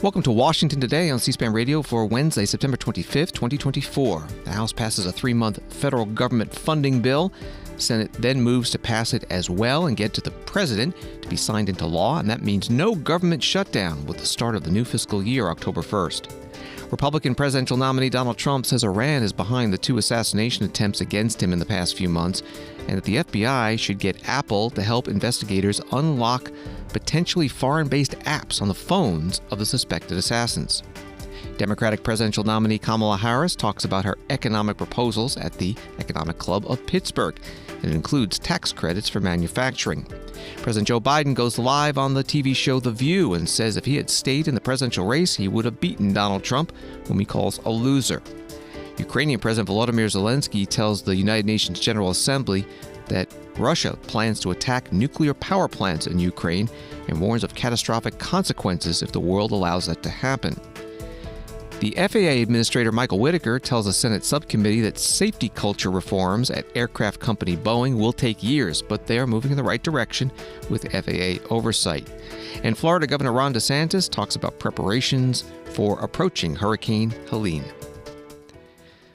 Welcome to Washington Today on C-SPAN Radio for Wednesday, September 25th, 2024. The House passes a 3-month federal government funding bill. Senate then moves to pass it as well and get to the president to be signed into law, and that means no government shutdown with the start of the new fiscal year, October 1st. Republican presidential nominee Donald Trump says Iran is behind the 2 assassination attempts against him in the past few months, and that the FBI should get Apple to help investigators unlock potentially foreign-based apps on the phones of the suspected assassins. Democratic presidential nominee Kamala Harris talks about her economic proposals at the Economic Club of Pittsburgh, and it includes tax credits for manufacturing. President Joe Biden goes live on the TV show The View and says if he had stayed in the presidential race, he would have beaten Donald Trump, whom he calls a loser. Ukrainian President Volodymyr Zelensky tells the United Nations General Assembly that Russia plans to attack nuclear power plants in Ukraine and warns of catastrophic consequences if the world allows that to happen. The FAA Administrator Michael Whitaker tells a Senate subcommittee that safety culture reforms at aircraft company Boeing will take years, but they are moving in the right direction with FAA oversight. And Florida Governor Ron DeSantis talks about preparations for approaching Hurricane Helene.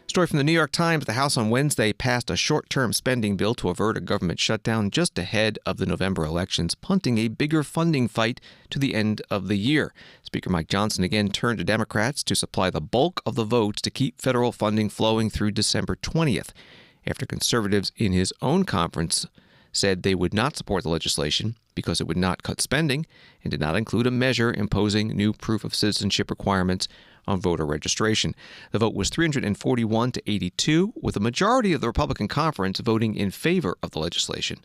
Story from the New York Times. The House on Wednesday passed a short-term spending bill to avert a government shutdown just ahead of the November elections, punting a bigger funding fight to the end of the year. Speaker Mike Johnson again turned to Democrats to supply the bulk of the votes to keep federal funding flowing through December 20th, after conservatives in his own conference said they would not support the legislation because it would not cut spending and did not include a measure imposing new proof of citizenship requirements on voter registration. The vote was 341 to 82, with a majority of the Republican conference voting in favor of the legislation.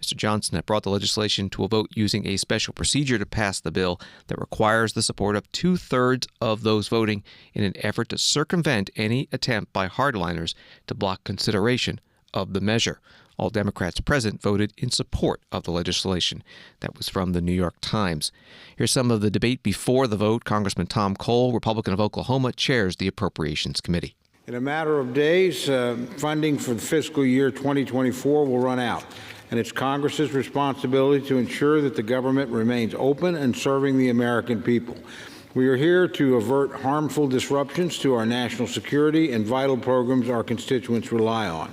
Mr. Johnson had brought the legislation to a vote using a special procedure to pass the bill that requires the support of 2/3 of those voting in an effort to circumvent any attempt by hardliners to block consideration of the measure. All Democrats present voted in support of the legislation. That was from the New York Times. Here's some of the debate before the vote. Congressman Tom Cole, Republican of Oklahoma, chairs the Appropriations Committee. In a matter of days, funding for the fiscal year 2024 will run out, and it's Congress's responsibility to ensure that the government remains open and serving the American people. We are here to avert harmful disruptions to our national security and vital programs our constituents rely on.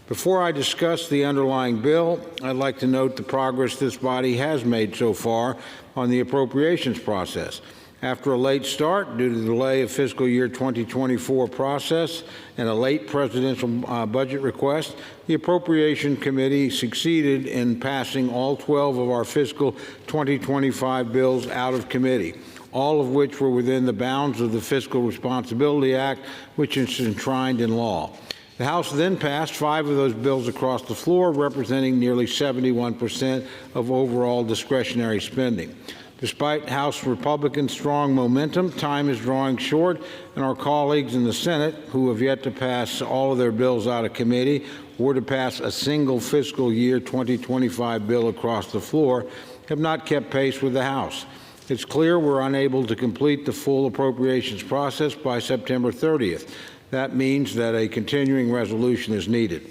Before I discuss the underlying bill, I'd like to note the progress this body has made so far on the appropriations process. After a late start due to the delay of fiscal year 2024 process and a late presidential budget request, the Appropriation Committee succeeded in passing all 12 of our fiscal 2025 bills out of committee, all of which were within the bounds of the Fiscal Responsibility Act, which is enshrined in law. The House then passed 5 of those bills across the floor, representing nearly 71% of overall discretionary spending. Despite House Republicans' strong momentum, time is drawing short, and our colleagues in the Senate, who have yet to pass all of their bills out of committee or to pass a single fiscal year 2025 bill across the floor, have not kept pace with the House. It's clear we're unable to complete the full appropriations process by September 30th. That means that a continuing resolution is needed.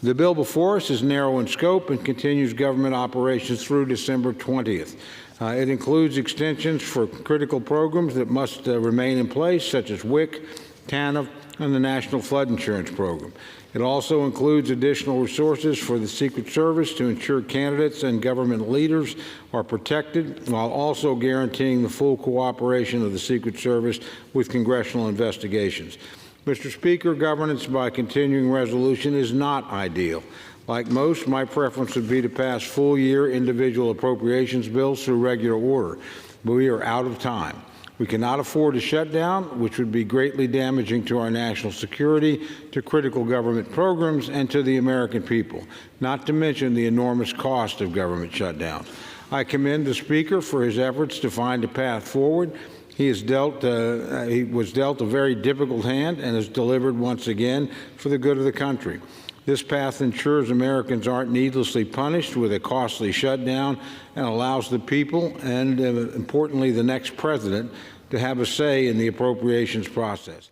The bill before us is narrow in scope and continues government operations through December 20th. It includes extensions for critical programs that must remain in place, such as WIC, TANF, and the National Flood Insurance Program. It also includes additional resources for the Secret Service to ensure candidates and government leaders are protected, while also guaranteeing the full cooperation of the Secret Service with congressional investigations. Mr. Speaker, governance by continuing resolution is not ideal. Like most, my preference would be to pass full-year individual appropriations bills through regular order, but we are out of time. We cannot afford a shutdown, which would be greatly damaging to our national security, to critical government programs, and to the American people, not to mention the enormous cost of government shutdowns. I commend the Speaker for his efforts to find a path forward. He was dealt a very difficult hand and has delivered once again for the good of the country. This path ensures Americans aren't needlessly punished with a costly shutdown and allows the people and, importantly, the next president to have a say in the appropriations process.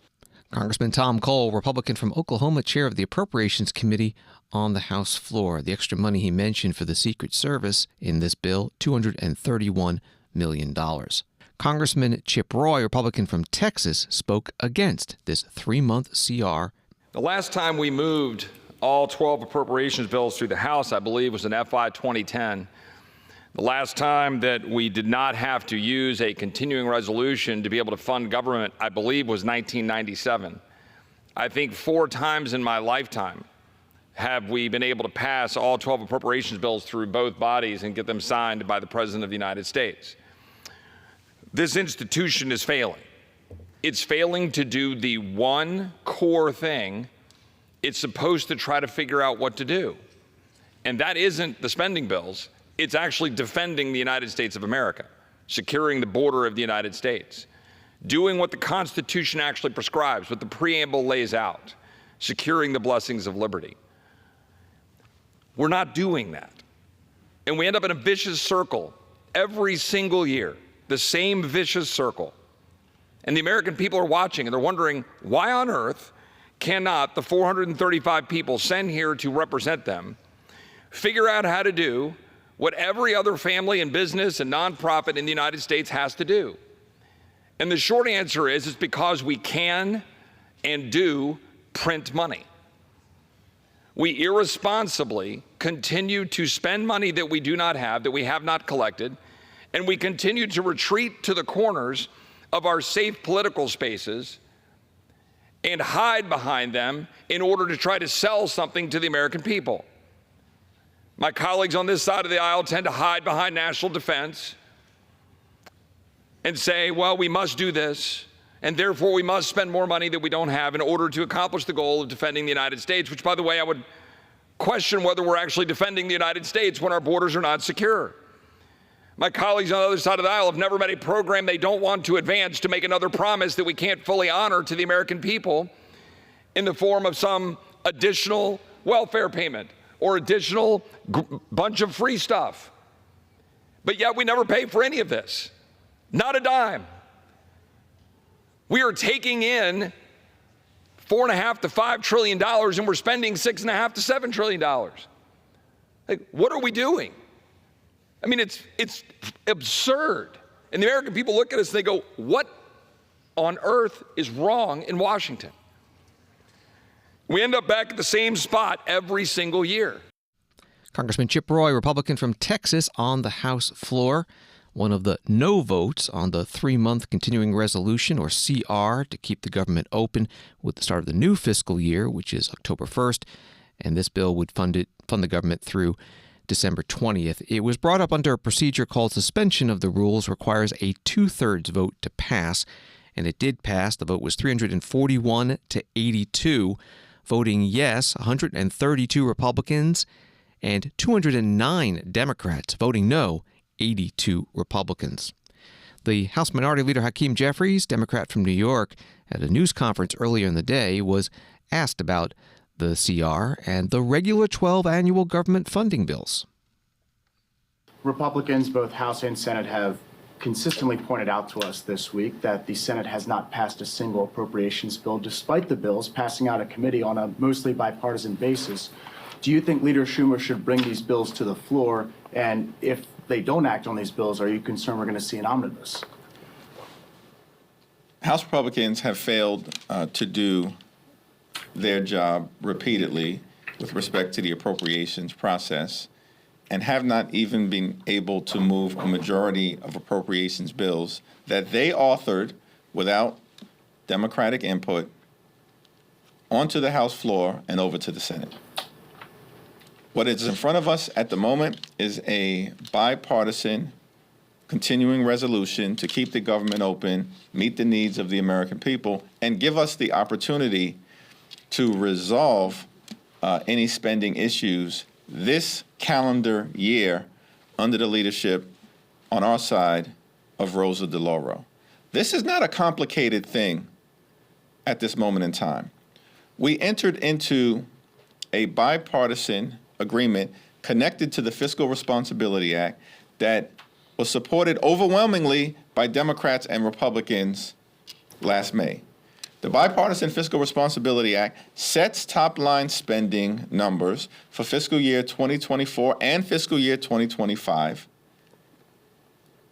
Congressman Tom Cole, Republican from Oklahoma, chair of the Appropriations Committee on the House floor. The extra money he mentioned for the Secret Service in this bill, $231 million. Congressman Chip Roy, Republican from Texas, spoke against this 3-month CR. The last time we moved all 12 appropriations bills through the House, I believe, was in FY 2010. The last time that we did not have to use a continuing resolution to be able to fund government, I believe, was 1997. I think 4 times in my lifetime have we been able to pass all 12 appropriations bills through both bodies and get them signed by the President of the United States. This institution is failing. It's failing to do the one core thing it's supposed to try to figure out what to do. And that isn't the spending bills. It's actually defending the United States of America, securing the border of the United States, doing what the Constitution actually prescribes, what the preamble lays out, securing the blessings of liberty. We're not doing that. And we end up in a vicious circle every single year, the same vicious circle. And the American people are watching and they're wondering, why on earth cannot the 435 people sent here to represent them figure out how to do what every other family and business and nonprofit in the United States has to do? And the short answer is it's because we can and do print money. We irresponsibly continue to spend money that we do not have, that we have not collected, and we continue to retreat to the corners of our safe political spaces and hide behind them in order to try to sell something to the American people. My colleagues on this side of the aisle tend to hide behind national defense and say, well, we must do this, and therefore we must spend more money that we don't have in order to accomplish the goal of defending the United States, which, by the way, I would question whether we're actually defending the United States when our borders are not secure. My colleagues on the other side of the aisle have never met a program they don't want to advance to make another promise that we can't fully honor to the American people in the form of some additional welfare payment or additional bunch of free stuff. But yet we never pay for any of this. Not a dime. We are taking in $4.5 to $5 trillion and we're spending $6.5 to $7 trillion. Like, what are we doing? I mean, it's absurd. And the American people look at us and they go, what on earth is wrong in Washington? We end up back at the same spot every single year. Congressman Chip Roy, Republican from Texas, on the House floor. One of the no votes on the 3-month continuing resolution, or CR, to keep the government open with the start of the new fiscal year, which is October 1st. And this bill would fund the government through December 20th. It was brought up under a procedure called suspension of the rules, requires a 2/3 vote to pass. And it did pass. The vote was 341 to 82. Voting yes, 132 Republicans and 209 Democrats. Voting no, 82 Republicans. The House Minority Leader Hakeem Jeffries, Democrat from New York, at a news conference earlier in the day, was asked about the CR and the regular 12 annual government funding bills. Republicans, both House and Senate, have consistently pointed out to us this week that the Senate has not passed a single appropriations bill, despite the bills passing out of committee on a mostly bipartisan basis. Do you think Leader Schumer should bring these bills to the floor? And if they don't act on these bills, are you concerned we're going to see an omnibus? House Republicans have failed to do their job repeatedly with respect to the appropriations process, and have not even been able to move a majority of appropriations bills that they authored without Democratic input onto the House floor and over to the Senate. What is in front of us at the moment is a bipartisan continuing resolution to keep the government open, meet the needs of the American people, and give us the opportunity to resolve any spending issues this calendar year under the leadership on our side of Rosa DeLauro. This is not a complicated thing at this moment in time. We entered into a bipartisan agreement connected to the Fiscal Responsibility Act that was supported overwhelmingly by Democrats and Republicans last May. The Bipartisan Fiscal Responsibility Act sets top-line spending numbers for fiscal year 2024 and fiscal year 2025.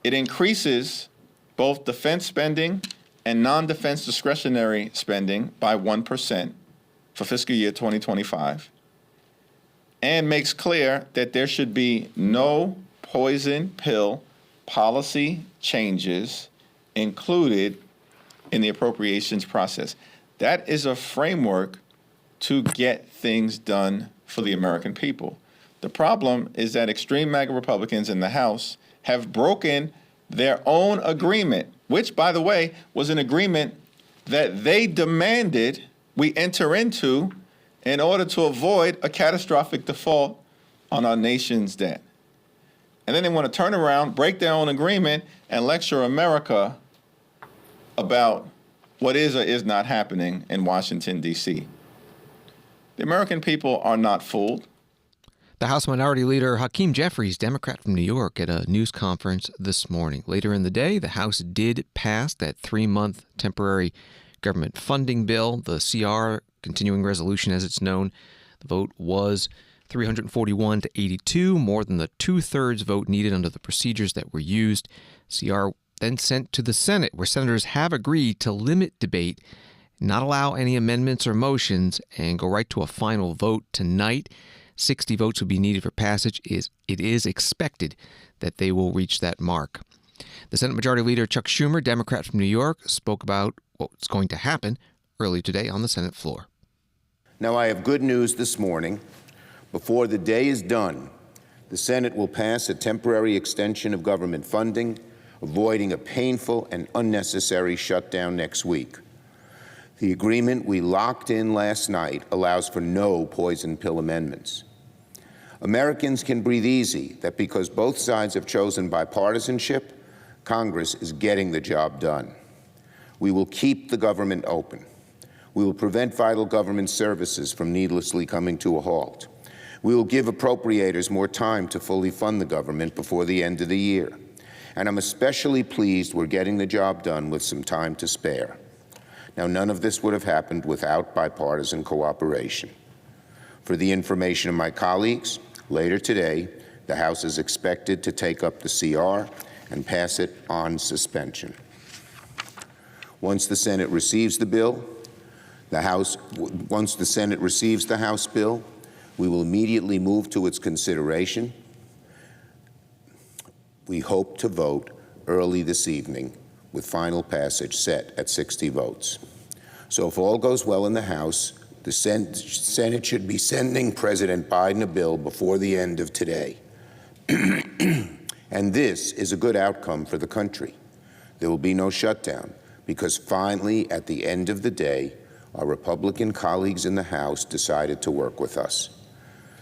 It increases both defense spending and non-defense discretionary spending by 1% for fiscal year 2025, and makes clear that there should be no poison pill policy changes included in the appropriations process. That is a framework to get things done for the American people. The problem is that extreme MAGA Republicans in the House have broken their own agreement, which, by the way, was an agreement that they demanded we enter into in order to avoid a catastrophic default on our nation's debt. And then they want to turn around, break their own agreement, and lecture America about what is or is not happening in Washington, D.C. The American people are not fooled. The House Minority Leader Hakeem Jeffries, Democrat from New York, at a news conference this morning. Later in the day, the House did pass that 3-month temporary government funding bill, the CR, continuing resolution as it's known. The vote was 341 to 82, more than the 2/3 vote needed under the procedures that were used. CR then sent to the Senate, where senators have agreed to limit debate, not allow any amendments or motions, and go right to a final vote tonight. 60 votes would be needed for passage. It is expected that they will reach that mark. The Senate Majority Leader Chuck Schumer, Democrat from New York, spoke about what's going to happen early today on the Senate floor. Now, I have good news this morning. Before the day is done, the Senate will pass a temporary extension of government funding, avoiding a painful and unnecessary shutdown next week. The agreement we locked in last night allows for no poison pill amendments. Americans can breathe easy that because both sides have chosen bipartisanship, Congress is getting the job done. We will keep the government open. We will prevent vital government services from needlessly coming to a halt. We will give appropriators more time to fully fund the government before the end of the year. And I'm especially pleased we're getting the job done with some time to spare. Now, none of this would have happened without bipartisan cooperation. For the information of my colleagues, later today, the House is expected to take up the CR and pass it on suspension. Once the Senate receives the bill, once the Senate receives the House bill, we will immediately move to its consideration. We hope to vote early this evening, with final passage set at 60 votes. So if all goes well in the House, the Senate should be sending President Biden a bill before the end of today. And this is a good outcome for the country. There will be no shutdown, because finally, at the end of the day, our Republican colleagues in the House decided to work with us.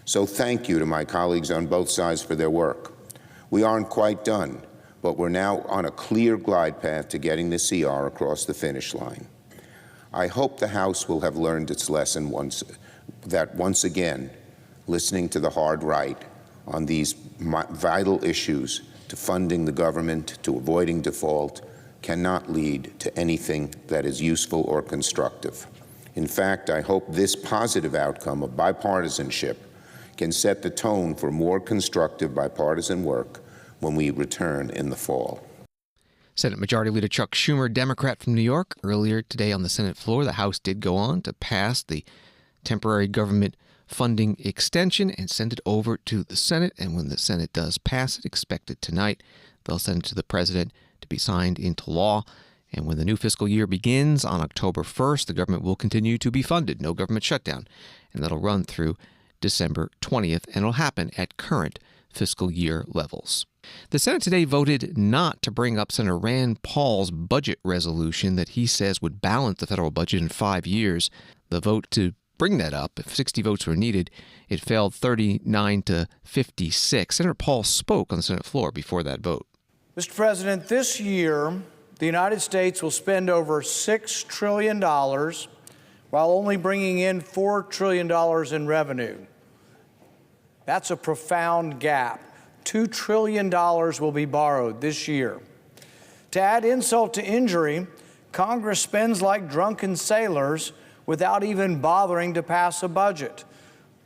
So thank you to my colleagues on both sides for their work. We aren't quite done, but we're now on a clear glide path to getting the CR across the finish line. I hope the House will have learned its lesson once again, listening to the hard right on these vital issues to funding the government, to avoiding default, cannot lead to anything that is useful or constructive. In fact, I hope this positive outcome of bipartisanship can set the tone for more constructive bipartisan work when we return in the fall. Senate Majority Leader Chuck Schumer, Democrat from New York. Earlier today on the Senate floor, the House did go on to pass the temporary government funding extension and send it over to the Senate. And when the Senate does pass it, expected tonight, they'll send it to the President to be signed into law. And when the new fiscal year begins on October 1st, the government will continue to be funded. No government shutdown. And that'll run through December 20th, and it'll happen at current fiscal year levels. The Senate today voted not to bring up Senator Rand Paul's budget resolution that he says would balance the federal budget in 5 years. The vote to bring that up, if 60 votes were needed, it failed 39 to 56. Senator Paul spoke on the Senate floor before that vote. Mr. President, this year, the United States will spend over $6 trillion while only bringing in $4 trillion in revenue. That's a profound gap. $2 trillion will be borrowed this year. To add insult to injury, Congress spends like drunken sailors without even bothering to pass a budget.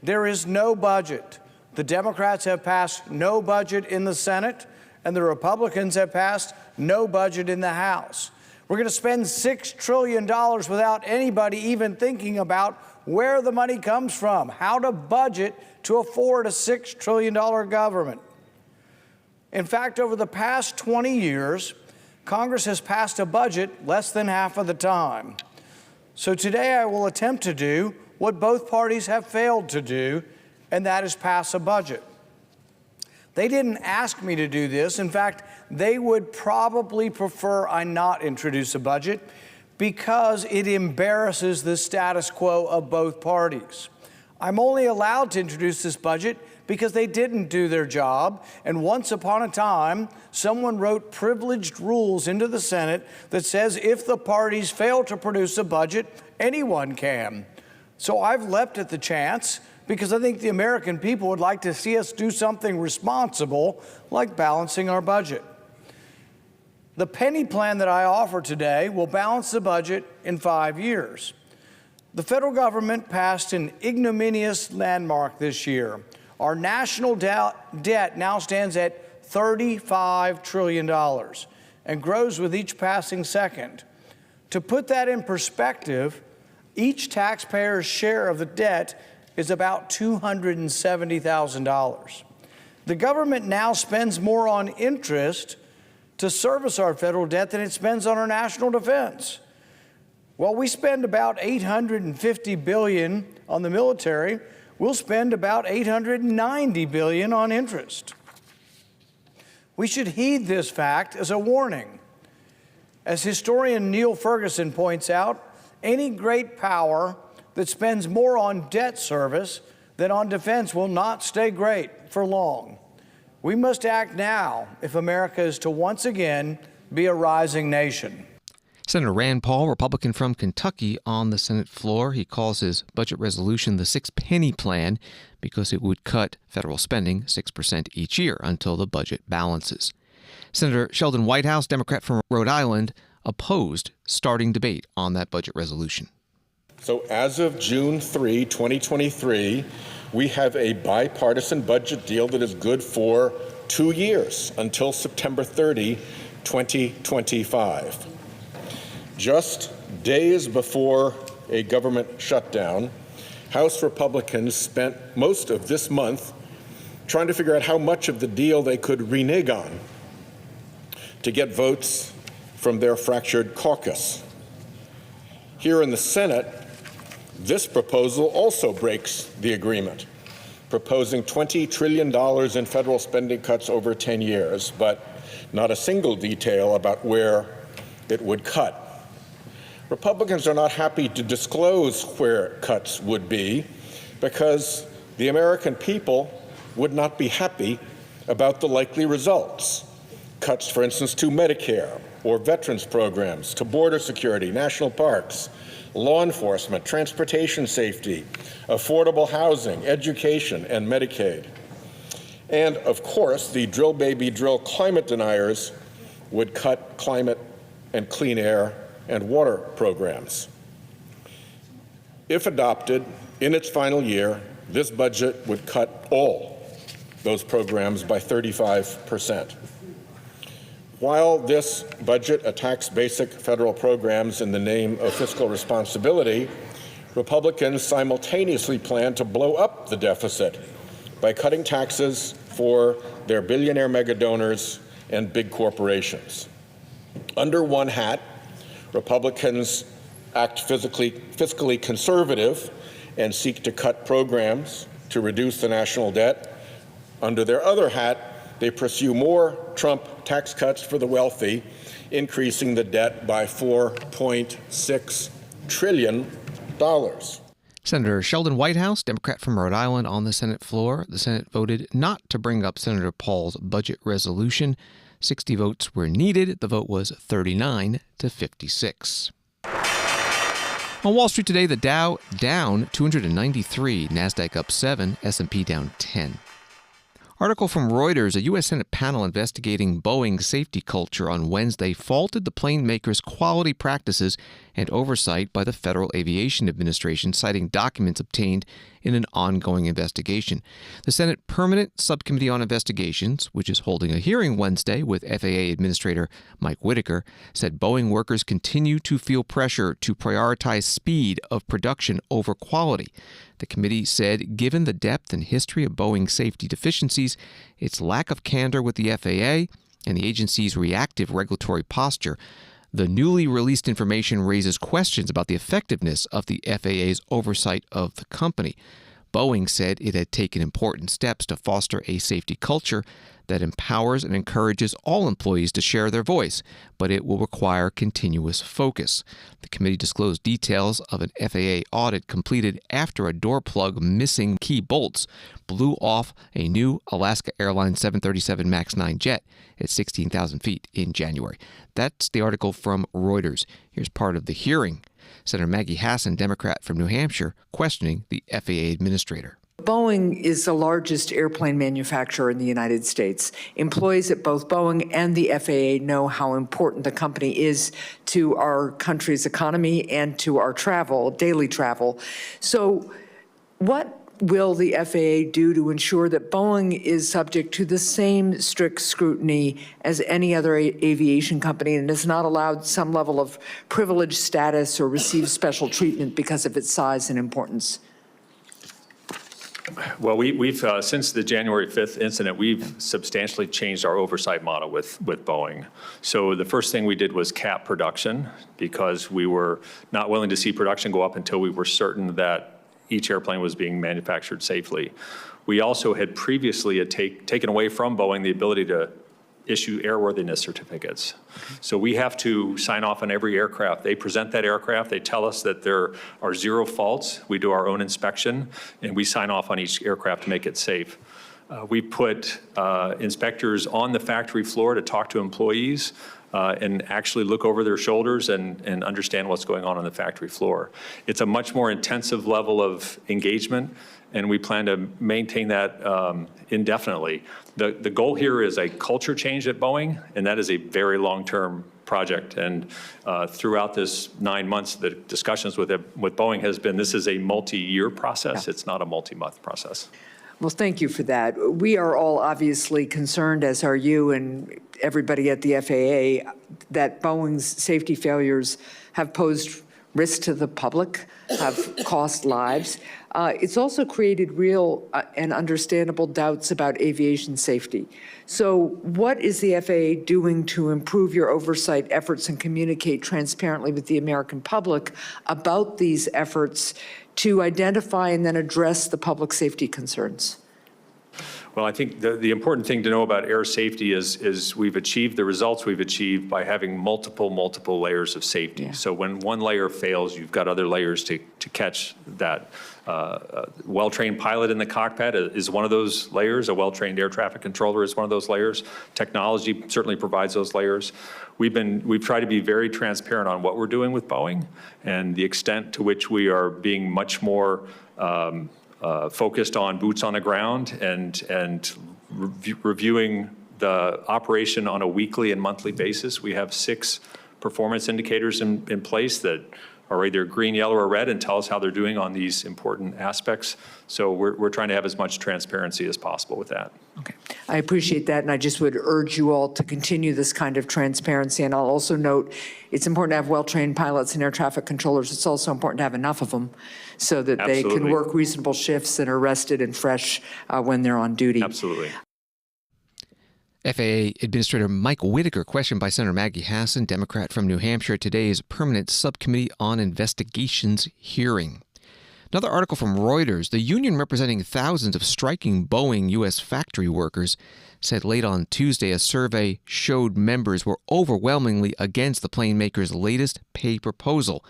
There is no budget. The Democrats have passed no budget in the Senate, and the Republicans have passed no budget in the House. We're going to spend $6 trillion without anybody even thinking about where the money comes from, how to budget to afford a $6 trillion government. In fact, over the past 20 years, Congress has passed a budget less than half of the time. So today I will attempt to do what both parties have failed to do, and that is pass a budget. They didn't ask me to do this. In fact, they would probably prefer I not introduce a budget because it embarrasses the status quo of both parties. I'm only allowed to introduce this budget because they didn't do their job, and once upon a time, someone wrote privileged rules into the Senate that says if the parties fail to produce a budget, anyone can. So I've leapt at the chance because I think the American people would like to see us do something responsible, like balancing our budget. The penny plan that I offer today will balance the budget in 5 years. The federal government passed an ignominious landmark this year. Our national debt now stands at $35 trillion and grows with each passing second. To put that in perspective, each taxpayer's share of the debt is about $270,000. The government now spends more on interest to service our federal debt than it spends on our national defense. While we spend about $850 billion on the military, we'll spend about $890 billion on interest. We should heed this fact as a warning. As historian Neil Ferguson points out, any great power that spends more on debt service than on defense will not stay great for long. We must act now if America is to once again be a rising nation. Senator Rand Paul, Republican from Kentucky, on the Senate floor. He calls his budget resolution the six-penny plan because it would cut federal spending 6% each year until the budget balances. Senator Sheldon Whitehouse, Democrat from Rhode Island, opposed starting debate on that budget resolution. So as of June 3, 2023, we have a bipartisan budget deal that is good for 2 years until September 30, 2025. Just days before a government shutdown, House Republicans spent most of this month trying to figure out how much of the deal they could renege on to get votes from their fractured caucus. Here in the Senate, this proposal also breaks the agreement, proposing $20 trillion in federal spending cuts over 10 years, but not a single detail about where it would cut. Republicans are not happy to disclose where cuts would be because the American people would not be happy about the likely results. Cuts, for instance, to Medicare or veterans programs, to border security, national parks, law enforcement, transportation safety, affordable housing, education, and Medicaid. And, of course, the drill baby drill climate deniers would cut climate and clean air and water programs. If adopted in its final year, this budget would cut all those programs by 35%. While this budget attacks basic federal programs in the name of fiscal responsibility, Republicans simultaneously plan to blow up the deficit by cutting taxes for their billionaire mega donors and big corporations. Under one hat, Republicans act fiscally conservative and seek to cut programs to reduce the national debt. Under their other hat, they pursue more Trump tax cuts for the wealthy, increasing the debt by $4.6 trillion. Senator Sheldon Whitehouse, Democrat from Rhode Island, on the Senate floor. The Senate voted not to bring up Senator Paul's budget resolution. 60 votes were needed. The vote was 39 to 56. On Wall Street today, the Dow down 293, NASDAQ up 7, S&P down 10. Article from Reuters, a U.S. Senate panel investigating Boeing's safety culture on Wednesday faulted the plane maker's quality practices and oversight by the Federal Aviation Administration, citing documents obtained in an ongoing investigation. The Senate Permanent Subcommittee on Investigations, which is holding a hearing Wednesday with FAA Administrator Mike Whitaker, said Boeing workers continue to feel pressure to prioritize speed of production over quality. The committee said, given the depth and history of Boeing's safety deficiencies, its lack of candor with the FAA, and the agency's reactive regulatory posture, the newly released information raises questions about the effectiveness of the FAA's oversight of the company. Boeing said it had taken important steps to foster a safety culture that empowers and encourages all employees to share their voice, but it will require continuous focus. The committee disclosed details of an FAA audit completed after a door plug missing key bolts blew off a new Alaska Airlines 737 MAX 9 jet at 16,000 feet in January. That's the article from Reuters. Here's part of the hearing. Senator Maggie Hassan, Democrat from New Hampshire, questioning the FAA administrator. Boeing is the largest airplane manufacturer in the United States. Employees at both Boeing and the FAA know how important the company is to our country's economy and to our travel, daily travel. So what will the FAA do to ensure that Boeing is subject to the same strict scrutiny as any other aviation company and is not allowed some level of privileged status or receive special treatment because of its size and importance? Well, we've since the January 5th incident, we've substantially changed our oversight model with Boeing. So the first thing we did was cap production because we were not willing to see production go up until we were certain that each airplane was being manufactured safely. We also had previously taken away from Boeing the ability to issue airworthiness certificates. So we have to sign off on every aircraft. They present that aircraft, they tell us that there are 0 faults. We do our own inspection, and we sign off on each aircraft to make it safe. We put inspectors on the factory floor to talk to employees and actually look over their shoulders and understand what's going on the factory floor. It's a much more intensive level of engagement, and we plan to maintain that indefinitely. The goal here is a culture change at Boeing, and that is a very long-term project. And throughout this 9 months, the discussions with Boeing has been this is a multi-year process. Yeah. It's not a multi-month process. Well, thank you for that. We are all obviously concerned, as are you and everybody at the FAA, that Boeing's safety failures have posed risk to the public, have cost lives. It's also created real and understandable doubts about aviation safety. So what is the FAA doing to improve your oversight efforts and communicate transparently with the American public about these efforts to identify and then address the public safety concerns? Well, I think the important thing to know about air safety is we've achieved the results we've achieved by having multiple layers of safety. Yeah. So when one layer fails, you've got other layers to catch that. Well-trained pilot in the cockpit is one of those layers. A well-trained air traffic controller is one of those layers. Technology certainly provides those layers. We've tried to be very transparent on what we're doing with Boeing and the extent to which we are being much more focused on boots on the ground and reviewing the operation on a weekly and monthly basis. We have 6 performance indicators in place that are either green, yellow, or red and tell us how they're doing on these important aspects. So we're trying to have as much transparency as possible with that. Okay, I appreciate that, and I just would urge you all to continue this kind of transparency. And I'll also note it's important to have well-trained pilots and air traffic controllers. It's also important to have enough of them so that Absolutely. They can work reasonable shifts and are rested and fresh when they're on duty. Absolutely. FAA Administrator Mike Whitaker, questioned by Senator Maggie Hassan, Democrat from New Hampshire, at today's Permanent Subcommittee on Investigations hearing. Another article from Reuters, the union representing thousands of striking Boeing U.S. factory workers said late on Tuesday a survey showed members were overwhelmingly against the plane maker's latest pay proposal,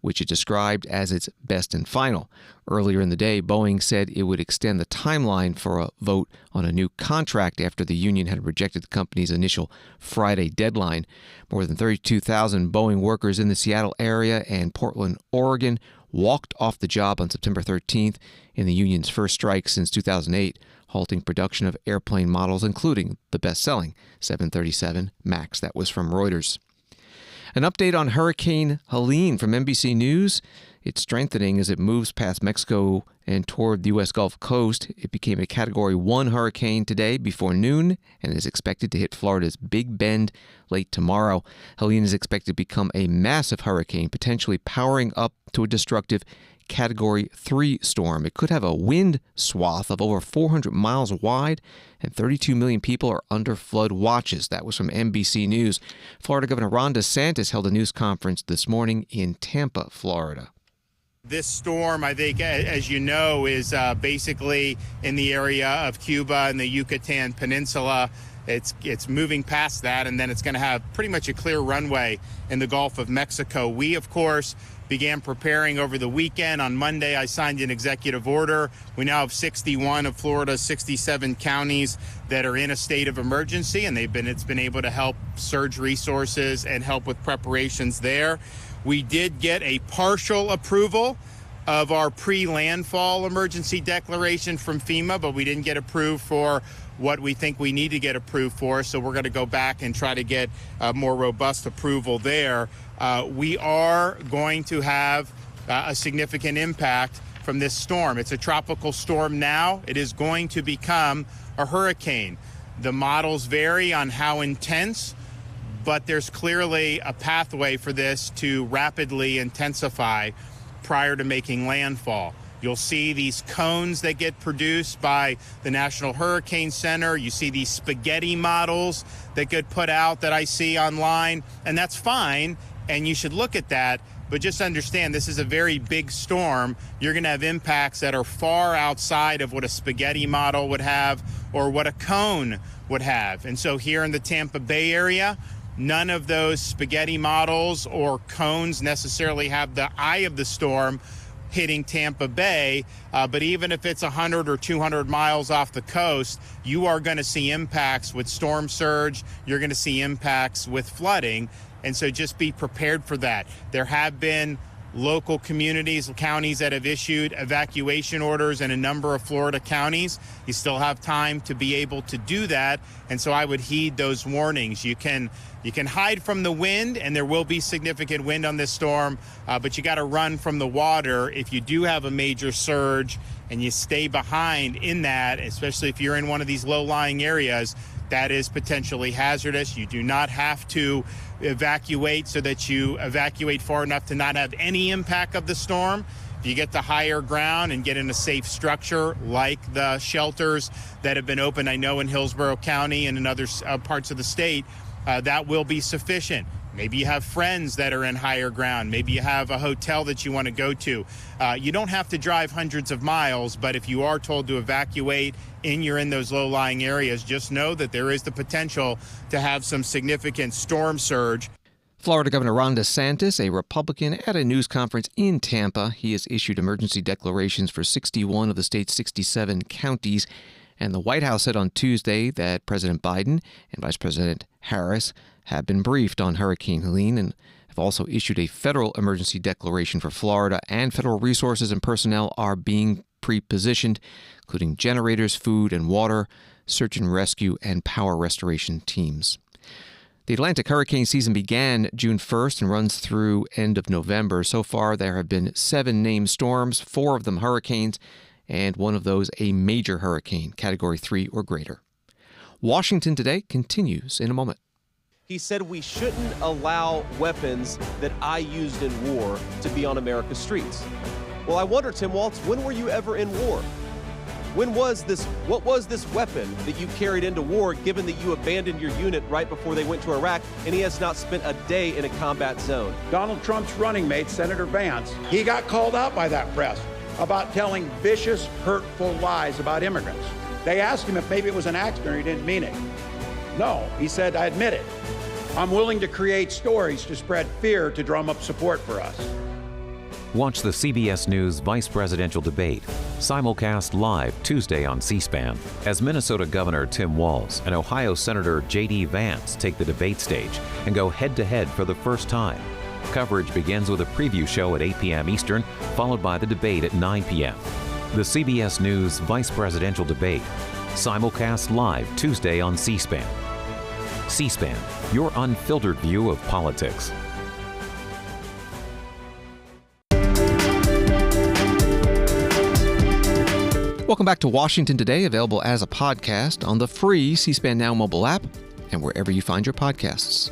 which it described as its best and final. Earlier in the day, Boeing said it would extend the timeline for a vote on a new contract after the union had rejected the company's initial Friday deadline. More than 32,000 Boeing workers in the Seattle area and Portland, Oregon, walked off the job on September 13th in the union's first strike since 2008, halting production of airplane models, including the best-selling 737 MAX. That was from Reuters. An update on Hurricane Helene from NBC News. It's strengthening as it moves past Mexico and toward the U.S. Gulf Coast. It became a Category 1 hurricane today before noon and is expected to hit Florida's Big Bend late tomorrow. Helene is expected to become a massive hurricane, potentially powering up to a destructive Category 3 storm. It could have a wind swath of over 400 miles wide, and 32 million people are under flood watches. That was from NBC News. Florida Governor Ron DeSantis held a news conference this morning in Tampa, Florida. This storm, I think, as you know, is basically in the area of Cuba and the Yucatan Peninsula. It's moving past that, and then it's going to have pretty much a clear runway in the Gulf of Mexico. We, of course, began preparing over the weekend. On Monday, I signed an executive order. We now have 61 of Florida's 67 counties that are in a state of emergency, and it's been able to help surge resources and help with preparations there. We did get a partial approval of our pre-landfall emergency declaration from FEMA, but we didn't get approved for what we think we need to get approved for. So we're going to go back and try to get a more robust approval there. We are going to have a significant impact from this storm. It's a tropical storm now. It is going to become a hurricane. The models vary on how intense, but there's clearly a pathway for this to rapidly intensify prior to making landfall. You'll see these cones that get produced by the National Hurricane Center. You see these spaghetti models that get put out that I see online, and that's fine, and you should look at that, but just understand this is a very big storm. You're going to have impacts that are far outside of what a spaghetti model would have or what a cone would have. And so here in the Tampa Bay area, none of those spaghetti models or cones necessarily have the eye of the storm hitting Tampa Bay, but even if it's 100 or 200 miles off the coast, you are going to see impacts with storm surge. You're going to see impacts with flooding, and so just be prepared for that. There have been local communities, counties that have issued evacuation orders in a number of Florida counties. You still have time to be able to do that, and so I would heed those warnings. You can hide from the wind, and there will be significant wind on this storm, but you got to run from the water if you do have a major surge, and you stay behind in that, especially if you're in one of these low-lying areas. That is potentially hazardous. You do not have to evacuate so that you evacuate far enough to not have any impact of the storm. If you get to higher ground and get in a safe structure like the shelters that have been opened, I know in Hillsborough County and in other parts of the state, that will be sufficient. Maybe you have friends that are in higher ground. Maybe you have a hotel that you want to go to. You don't have to drive hundreds of miles, but if you are told to evacuate and you're in those low-lying areas, just know that there is the potential to have some significant storm surge. Florida Governor Ron DeSantis, a Republican, at a news conference in Tampa. He has issued emergency declarations for 61 of the state's 67 counties. And the White House said on Tuesday that President Biden and Vice President Harris have been briefed on Hurricane Helene and have also issued a federal emergency declaration for Florida, and federal resources and personnel are being pre-positioned, including generators, food and water, search and rescue, and power restoration teams. The Atlantic hurricane season began June 1st and runs through end of November. So far, there have been 7 named storms, 4 of them hurricanes, and one of those a major hurricane, Category 3 or greater. Washington today continues in a moment. He said we shouldn't allow weapons that I used in war to be on America's streets. Well, I wonder, Tim Waltz, when were you ever in war? What was this weapon that you carried into war, given that you abandoned your unit right before they went to Iraq, and he has not spent a day in a combat zone? Donald Trump's running mate, Senator Vance, he got called out by that press about telling vicious, hurtful lies about immigrants. They asked him if maybe it was an accident or he didn't mean it. No, he said, I admit it. I'm willing to create stories to spread fear to drum up support for us. Watch the CBS News Vice Presidential Debate, simulcast live Tuesday on C-SPAN, as Minnesota Governor Tim Walz and Ohio Senator J.D. Vance take the debate stage and go head-to-head for the first time. Coverage begins with a preview show at 8 p.m. Eastern, followed by the debate at 9 p.m. The CBS News Vice Presidential Debate, simulcast live Tuesday on C-SPAN. C-SPAN, your unfiltered view of politics. Welcome back to Washington Today, available as a podcast on the free C-SPAN Now mobile app and wherever you find your podcasts.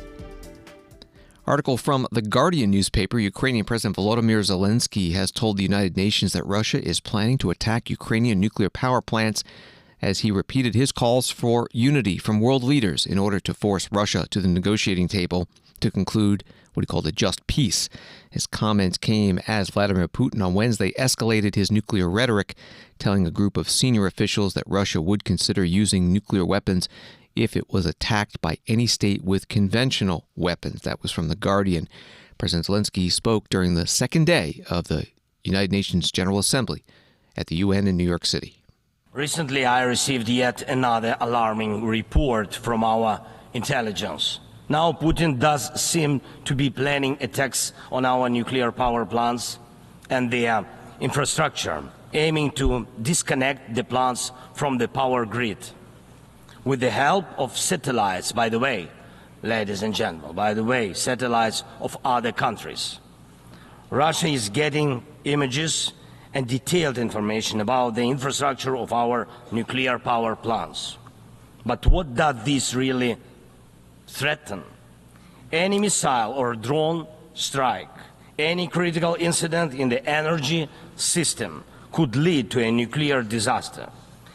Article from The Guardian newspaper: Ukrainian President Volodymyr Zelensky has told the United Nations that Russia is planning to attack Ukrainian nuclear power plants as he repeated his calls for unity from world leaders in order to force Russia to the negotiating table to conclude what he called a just peace. His comments came as Vladimir Putin on Wednesday escalated his nuclear rhetoric, telling a group of senior officials that Russia would consider using nuclear weapons if it was attacked by any state with conventional weapons. That was from The Guardian. President Zelensky spoke during the second day of the United Nations General Assembly at the UN in New York City. Recently, I received yet another alarming report from our intelligence. Now Putin does seem to be planning attacks on our nuclear power plants and their infrastructure, aiming to disconnect the plants from the power grid. With the help of satellites, by the way, ladies and gentlemen, satellites of other countries. Russia is getting images and detailed information about the infrastructure of our nuclear power plants. But what does this really threaten? Any missile or drone strike, any critical incident in the energy system could lead to a nuclear disaster.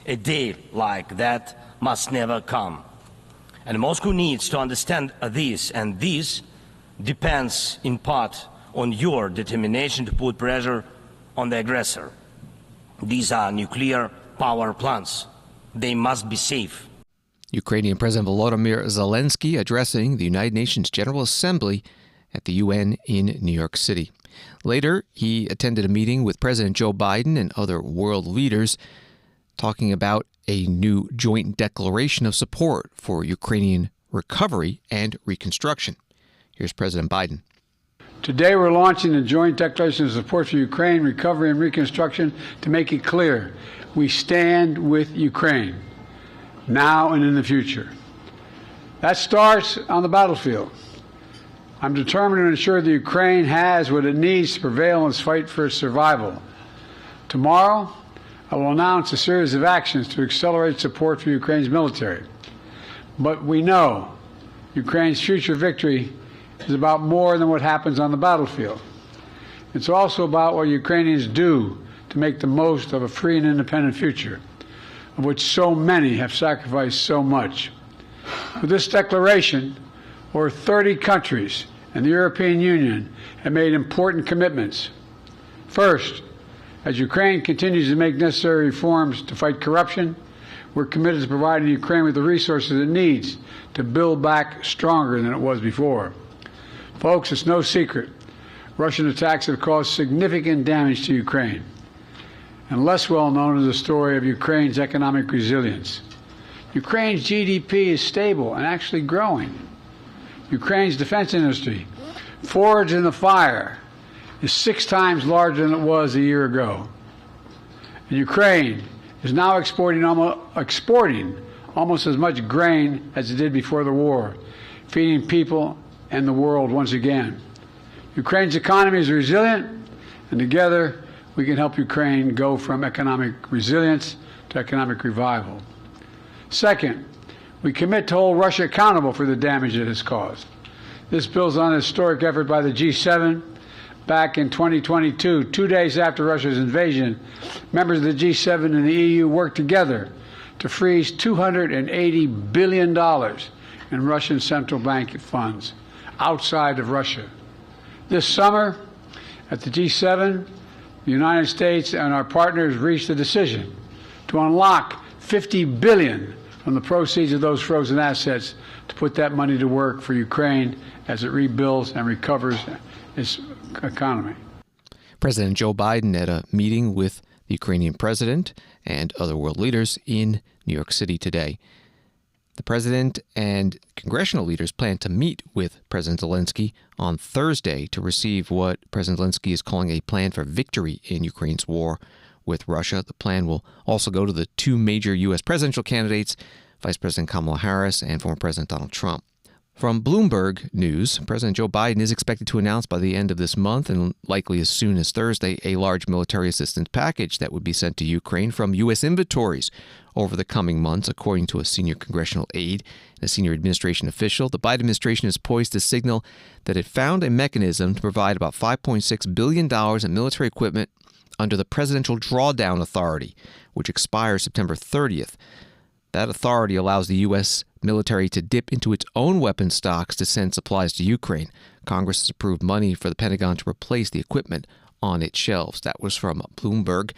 A day like that must never come. And Moscow needs to understand this, and this depends in part on your determination to put pressure on the aggressor. These are nuclear power plants. They must be safe. Ukrainian President Volodymyr Zelensky addressing the United Nations General Assembly at the UN in New York City. Later, he attended a meeting with President Joe Biden and other world leaders, talking about a new joint declaration of support for Ukrainian recovery and reconstruction. Here's President Biden. Today we're launching a joint declaration of support for Ukraine, recovery, and reconstruction to make it clear we stand with Ukraine, now and in the future. That starts on the battlefield. I'm determined to ensure that Ukraine has what it needs to prevail in its fight for its survival. Tomorrow, I will announce a series of actions to accelerate support for Ukraine's military. But we know Ukraine's future victory is about more than what happens on the battlefield. It's also about what Ukrainians do to make the most of a free and independent future, of which so many have sacrificed so much. With this declaration, over 30 countries and the European Union have made important commitments. First, as Ukraine continues to make necessary reforms to fight corruption, we're committed to providing Ukraine with the resources it needs to build back stronger than it was before. Folks, it's no secret. Russian attacks have caused significant damage to Ukraine. And less well known is the story of Ukraine's economic resilience. Ukraine's GDP is stable and actually growing. Ukraine's defense industry, forged in the fire, is 6 times larger than it was a year ago. And Ukraine is now exporting almost as much grain as it did before the war, feeding people and the world once again. Ukraine's economy is resilient, and together we can help Ukraine go from economic resilience to economic revival. Second, we commit to hold Russia accountable for the damage it has caused. This builds on a historic effort by the G7. Back in 2022, 2 days after Russia's invasion, members of the G7 and the EU worked together to freeze $280 billion in Russian central bank funds outside of Russia. This summer, at the G7, the United States and our partners reached a decision to unlock $50 billion from the proceeds of those frozen assets to put that money to work for Ukraine as it rebuilds and recovers its economy. President Joe Biden at a meeting with the Ukrainian president and other world leaders in New York City today. The president and congressional leaders plan to meet with President Zelensky on Thursday to receive what President Zelensky is calling a plan for victory in Ukraine's war with Russia. The plan will also go to the 2 major U.S. presidential candidates, Vice President Kamala Harris and former President Donald Trump. From Bloomberg News, President Joe Biden is expected to announce by the end of this month, and likely as soon as Thursday, a large military assistance package that would be sent to Ukraine from U.S. inventories over the coming months, according to a senior congressional aide and a senior administration official. The Biden administration is poised to signal that it found a mechanism to provide about $5.6 billion in military equipment under the Presidential Drawdown Authority, which expires September 30th. That authority allows the U.S. military to dip into its own weapon stocks to send supplies to Ukraine. Congress has approved money for the Pentagon to replace the equipment on its shelves. That was from Bloomberg.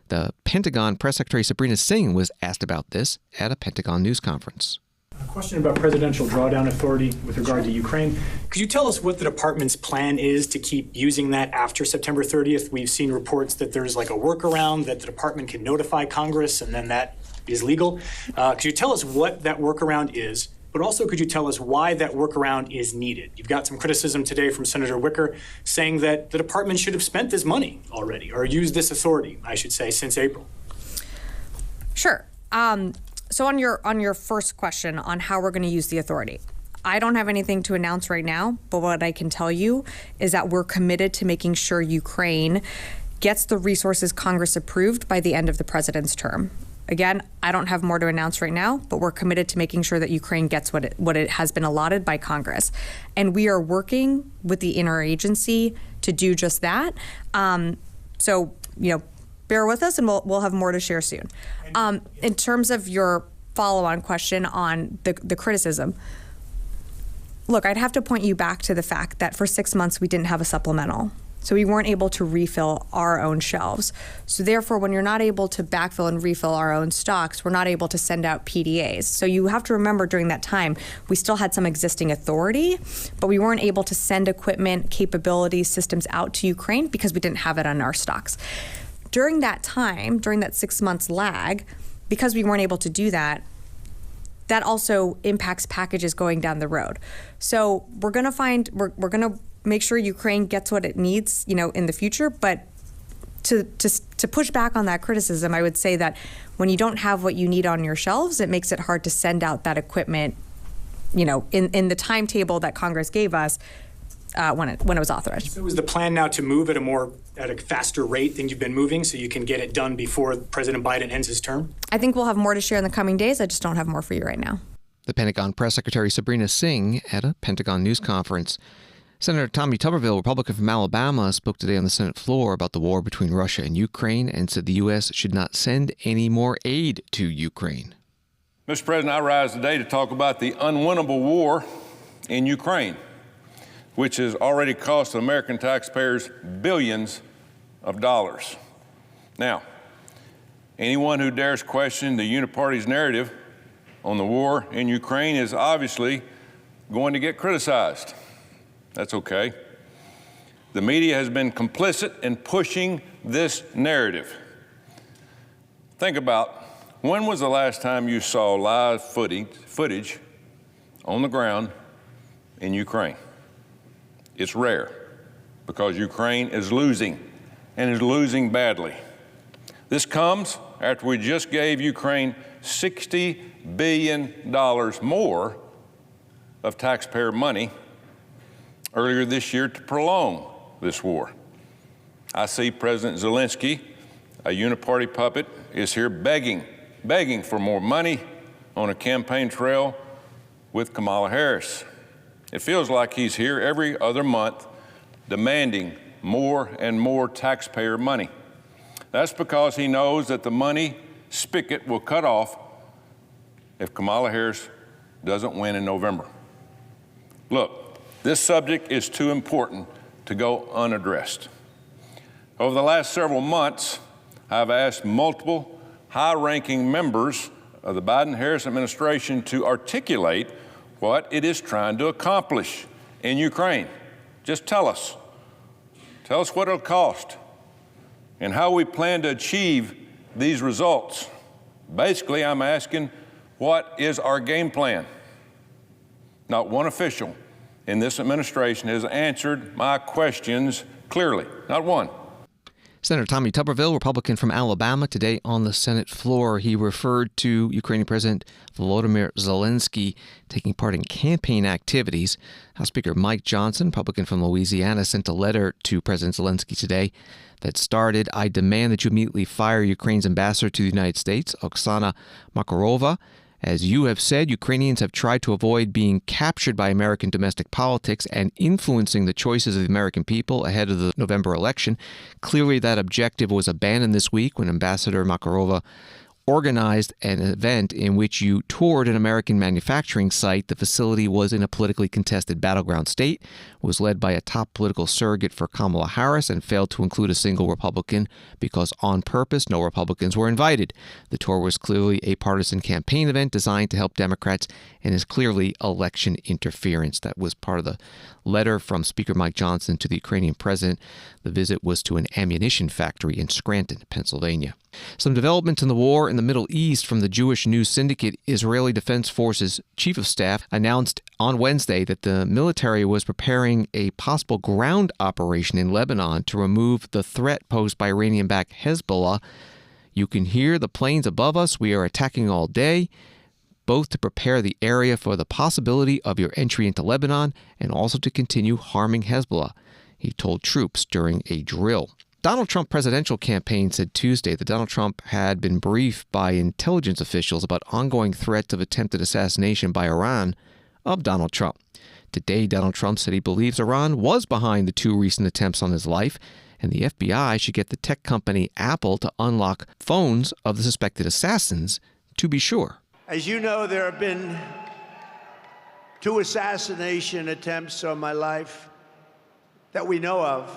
The Pentagon Press Secretary Sabrina Singh was asked about this at a Pentagon news conference. A question about Presidential Drawdown Authority with regard to Ukraine. Could you tell us what the department's plan is to keep using that after September 30th? We've seen reports that there's like a workaround that the department can notify Congress and then that is legal. Could you tell us what that workaround is? But also, could you tell us why that workaround is needed? You've got some criticism today from Senator Wicker saying that the department should have spent this money already, or used this authority, I should say, since April. Sure. So on your first question on how we're going to use the authority, I don't have anything to announce right now, but what I can tell you is that we're committed to making sure Ukraine gets the resources Congress approved by the end of the president's term. Again, I don't have more to announce right now, but we're committed to making sure that Ukraine gets what it has been allotted by Congress. And we are working with the interagency to do just that. So, bear with us and we'll have more to share soon. In terms of your follow-on question on the criticism, look, I'd have to point you back to the fact that for 6 months we didn't have a supplemental. So we weren't able to refill our own shelves. So therefore, when you're not able to backfill and refill our own stocks, we're not able to send out PDAs. So you have to remember during that time, we still had some existing authority, but we weren't able to send equipment, capabilities, systems out to Ukraine because we didn't have it on our stocks. During that time, during that 6 months lag, because we weren't able to do that, that also impacts packages going down the road. So we're going to make sure Ukraine gets what it needs, in the future. But to push back on that criticism, I would say that when you don't have what you need on your shelves, it makes it hard to send out that equipment, in the timetable that Congress gave us when it was authorized. So is the plan now to move at a faster rate than you've been moving so you can get it done before President Biden ends his term? I think we'll have more to share in the coming days. I just don't have more for you right now. The Pentagon Press Secretary Sabrina Singh at a Pentagon news conference. Senator Tommy Tuberville, Republican from Alabama, spoke today on the Senate floor about the war between Russia and Ukraine and said the U.S. should not send any more aid to Ukraine. Mr. President, I rise today to talk about the unwinnable war in Ukraine, which has already cost American taxpayers billions of dollars. Now, anyone who dares question the uniparty's narrative on the war in Ukraine is obviously going to get criticized. That's okay. The media has been complicit in pushing this narrative. Think about, when was the last time you saw live footage on the ground in Ukraine? It's rare because Ukraine is losing and is losing badly. This comes after we just gave Ukraine $60 billion more of taxpayer money earlier this year to prolong this war. I see President Zelensky, a uniparty puppet, is here begging for more money on a campaign trail with Kamala Harris. It feels like he's here every other month demanding more and more taxpayer money. That's because he knows that the money spigot will cut off if Kamala Harris doesn't win in November. Look, this subject is too important to go unaddressed. Over the last several months, I've asked multiple high-ranking members of the Biden-Harris administration to articulate what it is trying to accomplish in Ukraine. Just tell us. Tell us what it'll cost and how we plan to achieve these results. Basically, I'm asking, what is our game plan? Not one official in this administration has answered my questions clearly, not one. Senator Tommy Tuberville, Republican from Alabama, today on the Senate floor. He referred to Ukrainian President Volodymyr Zelensky taking part in campaign activities. House Speaker Mike Johnson, Republican from Louisiana, sent a letter to President Zelensky today that started, "I demand that you immediately fire Ukraine's ambassador to the United States, Oksana Markarova. As you have said, Ukrainians have tried to avoid being captured by American domestic politics and influencing the choices of the American people ahead of the November election. Clearly, that objective was abandoned this week when Ambassador Markarova organized an event in which you toured an American manufacturing site. The facility was in a politically contested battleground state, was led by a top political surrogate for Kamala Harris, and failed to include a single Republican because on purpose no Republicans were invited. The tour was clearly a partisan campaign event designed to help Democrats and is clearly election interference." That was part of the letter from Speaker Mike Johnson to the Ukrainian president. The visit was to an ammunition factory in Scranton, Pennsylvania. Some developments in the war in the Middle East from the Jewish news syndicate. Israeli Defense Forces Chief of Staff announced on Wednesday that the military was preparing a possible ground operation in Lebanon to remove the threat posed by Iranian-backed Hezbollah. "You can hear the planes above us. We are attacking all day, both to prepare the area for the possibility of your entry into Lebanon and also to continue harming Hezbollah," he told troops during a drill. Donald Trump presidential campaign said Tuesday that Donald Trump had been briefed by intelligence officials about ongoing threats of attempted assassination by Iran of Donald Trump. Today, Donald Trump said he believes Iran was behind the two recent attempts on his life, and the FBI should get the tech company Apple to unlock phones of the suspected assassins to be sure. As you know, there have been 2 assassination attempts on my life that we know of,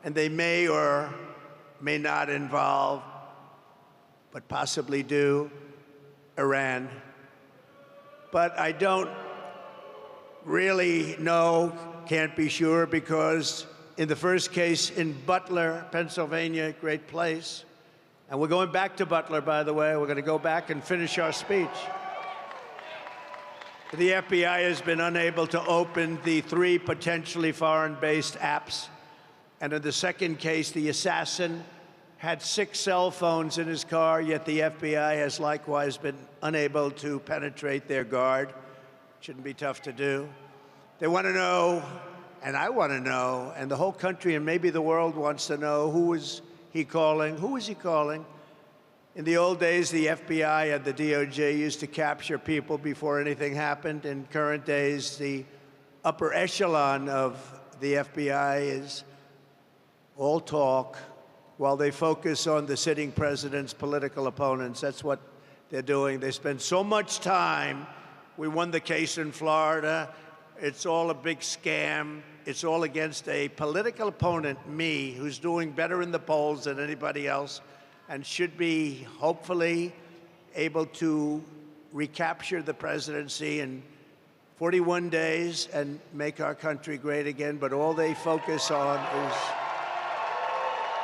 and they may or may not involve, but possibly do, Iran. But I don't really know, can't be sure, because in the first case in Butler, Pennsylvania, great place, and we're going back to Butler, by the way. We're going to go back and finish our speech. The FBI has been unable to open the 3 potentially foreign-based apps. And in the second case, the assassin had 6 cell phones in his car, yet the FBI has likewise been unable to penetrate their guard. Shouldn't be tough to do. They want to know, and I want to know, and the whole country and maybe the world wants to know, who is he calling? Who is he calling? In the old days, the FBI and the DOJ used to capture people before anything happened. In current days, the upper echelon of the FBI is all talk while they focus on the sitting president's political opponents. That's what they're doing. They spend so much time. We won the case in Florida. It's all a big scam. It's all against a political opponent, me, who's doing better in the polls than anybody else and should be hopefully able to recapture the presidency in 41 days and make our country great again. But all they focus on is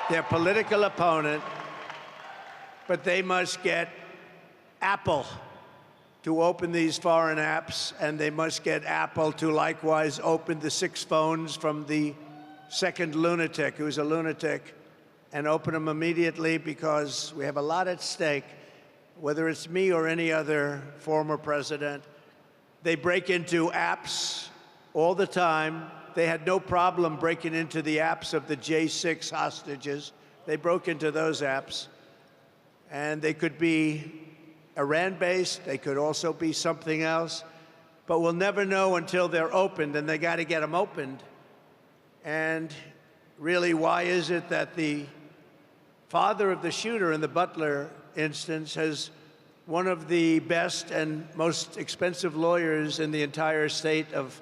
their political opponent. But they must get Apple to open these foreign apps, and they must get Apple to likewise open the 6 phones from the second lunatic, who's a lunatic, and open them immediately, because we have a lot at stake, whether it's me or any other former president. They break into apps all the time. They had no problem breaking into the apps of the J6 hostages. They broke into those apps, and they could be Iran-based, they could also be something else, but we'll never know until they're opened, and they got to get them opened. And really, why is it that the father of the shooter in the Butler instance has one of the best and most expensive lawyers in the entire state of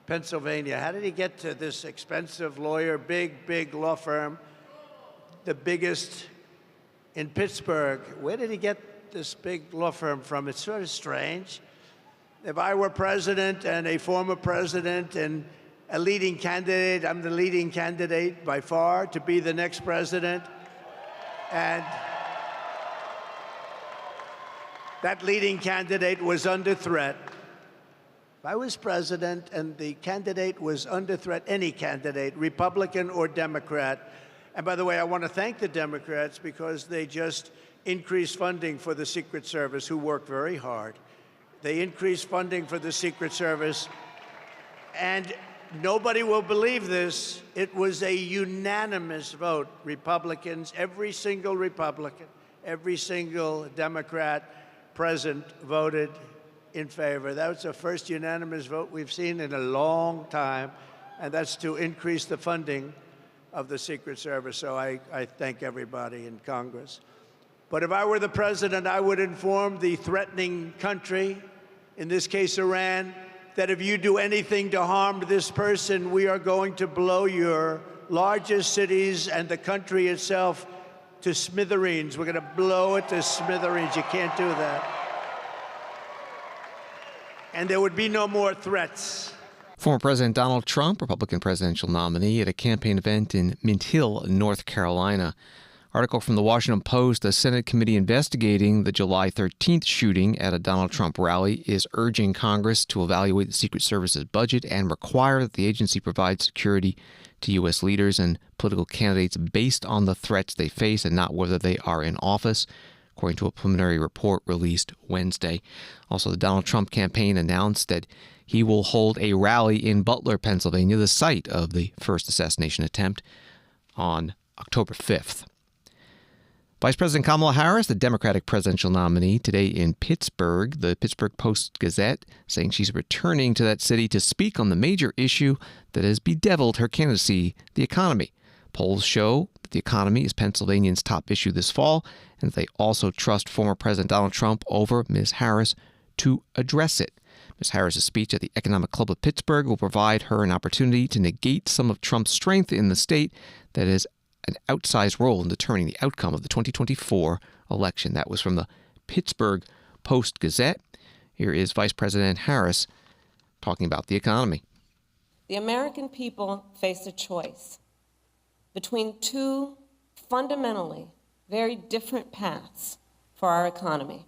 Pennsylvania? How did he get to this expensive lawyer, big law firm, the biggest in Pittsburgh? Where did he get this big law firm from? It's sort of strange. If I were president and a former president and a leading candidate, I'm the leading candidate by far to be the next president. And that leading candidate was under threat. If I was president and the candidate was under threat, any candidate, Republican or Democrat, And by the way, I want to thank the Democrats because they just increased funding for the Secret Service, who worked very hard. They increased funding for the Secret Service, and nobody will believe this. It was a unanimous vote. Republicans, every single Republican, every single Democrat present voted in favor. That was the first unanimous vote we've seen in a long time, and that's to increase the funding of the Secret Service. So I thank everybody in Congress. But if I were the president, I would inform the threatening country, in this case Iran, that if you do anything to harm this person, we are going to blow your largest cities and the country itself to smithereens. We're going to blow it to smithereens. You can't do that. And there would be no more threats. Former President Donald Trump, Republican presidential nominee, at a campaign event in Mint Hill, North Carolina. Article from the Washington Post: the Senate committee investigating the July 13th shooting at a Donald Trump rally is urging Congress to evaluate the Secret Service's budget and require that the agency provide security to U.S. leaders and political candidates based on the threats they face and not whether they are in office, according to a preliminary report released Wednesday. Also, the Donald Trump campaign announced that he will hold a rally in Butler, Pennsylvania, the site of the first assassination attempt, on October 5th. Vice President Kamala Harris, the Democratic presidential nominee, today in Pittsburgh, the Pittsburgh Post-Gazette, saying she's returning to that city to speak on the major issue that has bedeviled her candidacy, the economy. Polls show that the economy is Pennsylvanians' top issue this fall, and that they also trust former President Donald Trump over Ms. Harris to address it. Ms. Harris's speech at the Economic Club of Pittsburgh will provide her an opportunity to negate some of Trump's strength in the state that is an outsized role in determining the outcome of the 2024 election. That was from the Pittsburgh Post-Gazette. Here is Vice President Harris talking about the economy. The American people face a choice between two fundamentally very different paths for our economy.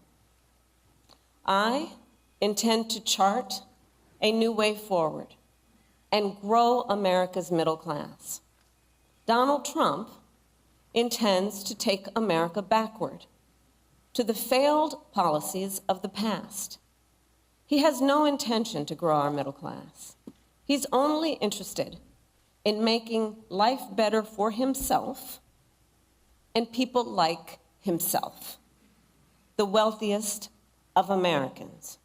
I intend to chart a new way forward and grow America's middle class. Donald Trump intends to take America backward to the failed policies of the past. He has no intention to grow our middle class. He's only interested in making life better for himself and people like himself, the wealthiest of Americans.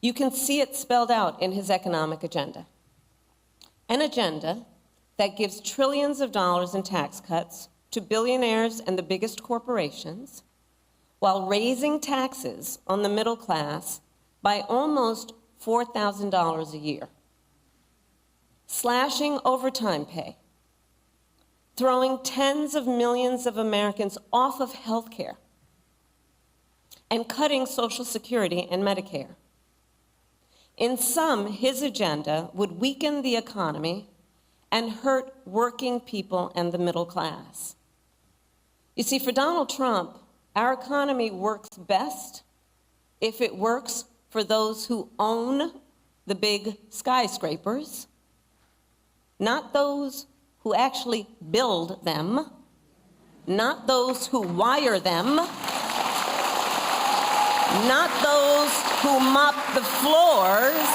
You can see it spelled out in his economic agenda. An agenda that gives trillions of dollars in tax cuts to billionaires and the biggest corporations, while raising taxes on the middle class by almost $4,000 a year, slashing overtime pay, throwing tens of millions of Americans off of health care, and cutting Social Security and Medicare. In sum, his agenda would weaken the economy and hurt working people and the middle class. You see, for Donald Trump, our economy works best if it works for those who own the big skyscrapers, not those who actually build them, not those who wire them, not those who mop the floors,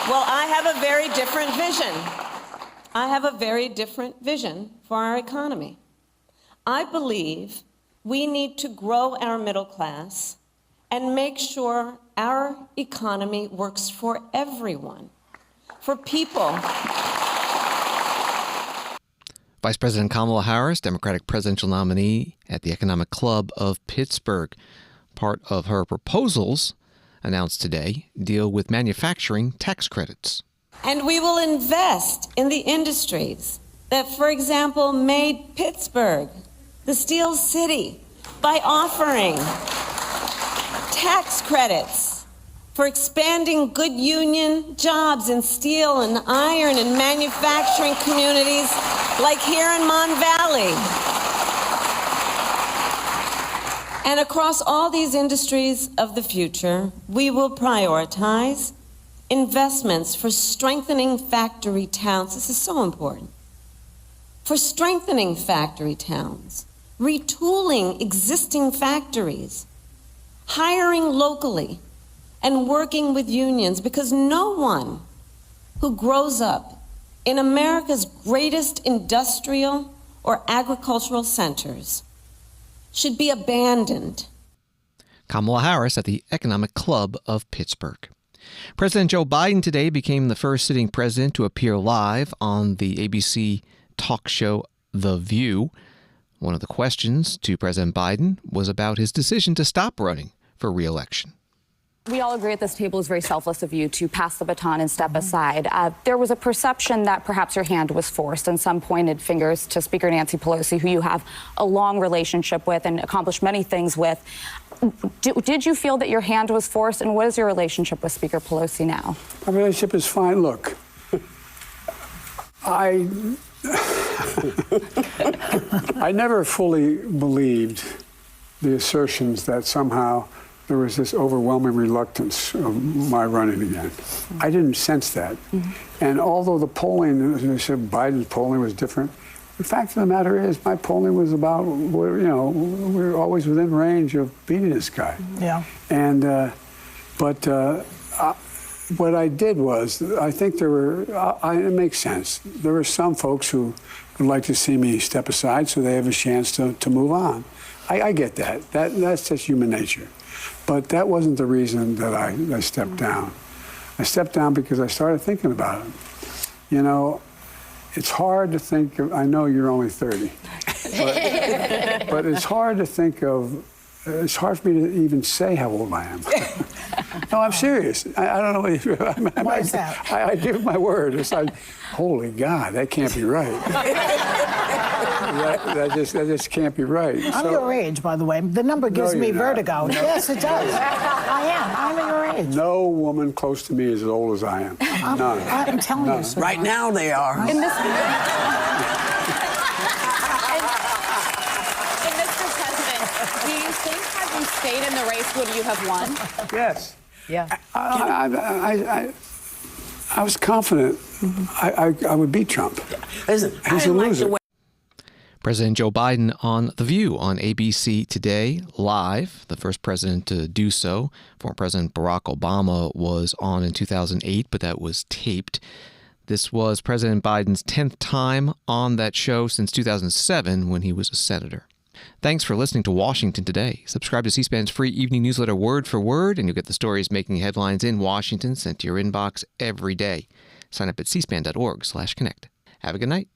well, I have a very different vision. I have a very different vision for our economy. I believe we need to grow our middle class and make sure our economy works for everyone, for people. Vice President Kamala Harris, Democratic presidential nominee at the Economic Club of Pittsburgh. Part of her proposals announced today deal with manufacturing tax credits. And we will invest in the industries that, for example, made Pittsburgh the Steel City by offering tax credits for expanding good union jobs in steel and iron and manufacturing communities like here in Mon Valley. And across all these industries of the future, we will prioritize investments for strengthening factory towns. This is so important. For strengthening factory towns, retooling existing factories, hiring locally, and working with unions, because no one who grows up in America's greatest industrial or agricultural centers should be abandoned. Kamala Harris at the Economic Club of Pittsburgh. President Joe Biden today became the first sitting president to appear live on the ABC talk show The View. One of the questions to President Biden was about his decision to stop running for re-election. We all agree at this table it's very selfless of you to pass the baton and step aside. There was a perception that perhaps your hand was forced, and some pointed fingers to Speaker Nancy Pelosi, who you have a long relationship with and accomplished many things with. Did you feel that your hand was forced, and what is your relationship with Speaker Pelosi now? My relationship is fine. Look, I never fully believed the assertions that somehow there was this overwhelming reluctance of my running again. I didn't sense that. And although the polling, as I said, Biden's polling was different, the fact of the matter is my polling was about, we're always within range of beating this guy. Yeah. And, what I did was, I think there were, it makes sense. There were some folks who would like to see me step aside so they have a chance to move on. I get that. That's just human nature. But that wasn't the reason that I stepped down. I stepped down because I started thinking about it. You know, it's hard to think of, I know you're only 30, but it's hard to think of, it's hard for me to even say how old I am. No, I'm serious. I don't know what you, Why is that? I give my word. It's like, holy God, that can't be right. that just can't be right. I'm your age, by the way. The number gives me vertigo. Yes, it does. I am. I'm your age. No woman close to me is as old as I am. None. I'm telling you. Sweetheart. Right now they are. And Mr. President, do you think had you stayed in the race, would you have won? Yes. Yeah. I was confident I would beat Trump. Listen, he's a loser. President Joe Biden on The View on ABC today, live, the first president to do so. Former President Barack Obama was on in 2008, but that was taped. This was President Biden's 10th time on that show since 2007 when he was a senator. Thanks for listening to Washington Today. Subscribe to C-SPAN's free evening newsletter Word for Word, and you'll get the stories making headlines in Washington sent to your inbox every day. Sign up at cspan.org/connect. Have a good night.